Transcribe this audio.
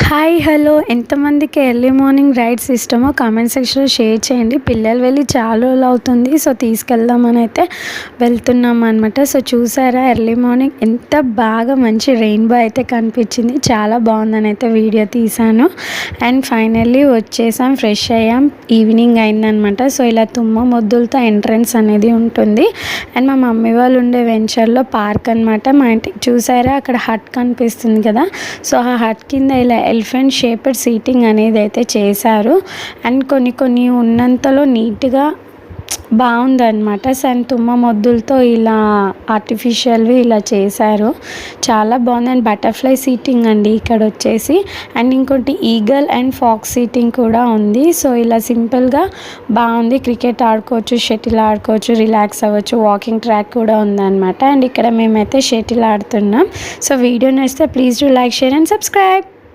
Hi hello ఎంతమందికి early morning rides ఇష్టమో comment సెక్షన్లో షేర్ చేయండి. పిల్లలు వెళ్ళి చాలా రోజులు అవుతుంది, సో తీసుకెళ్దామని అయితే వెళ్తున్నాం అనమాట. సో చూసారా ఎర్లీ మార్నింగ్ ఎంత బాగా మంచి రెయిన్బో అయితే కనిపించింది. చాలా బాగుందని అయితే వీడియో తీశాను. అండ్ ఫైనల్లీ వచ్చేసాం, ఫ్రెష్ అయ్యాం, ఈవినింగ్ అయిందనమాట. సో ఇలా తుమ్మ మొద్దులతో ఎంట్రన్స్ అనేది ఉంటుంది. అండ్ మా మమ్మీ వాళ్ళు ఉండే వెంచర్లో పార్క్ అనమాట. మా ఇంటికి చూసారా అక్కడ హట్ కనిపిస్తుంది కదా, సో ఆ హట్ కింద ఇలా ఎలిఫెంట్ షేప్డ్ సీటింగ్ అనేది అయితే చేశారు. అండ్ కొన్ని ఉన్నంతలో నీట్గా బాగుందన్నమాట. అండ్ తుమ్మ మొద్దులతో ఇలా ఆర్టిఫిషియల్వి ఇలా చేశారు, చాలా బాగుంది. అండ్ బటర్ఫ్లై సీటింగ్ అండి ఇక్కడ వచ్చేసి. అండ్ ఇంకోటి ఈగల్ అండ్ ఫాక్స్ సీటింగ్ కూడా ఉంది. సో ఇలా సింపుల్గా బాగుంది. క్రికెట్ ఆడుకోవచ్చు, షటిల్ ఆడుకోవచ్చు, రిలాక్స్ అవ్వచ్చు, వాకింగ్ ట్రాక్ కూడా ఉందన్నమాట. అండ్ ఇక్కడ మేమైతే షటిల్ ఆడుతున్నాం. సో వీడియో నచ్చితే please do like, share and subscribe.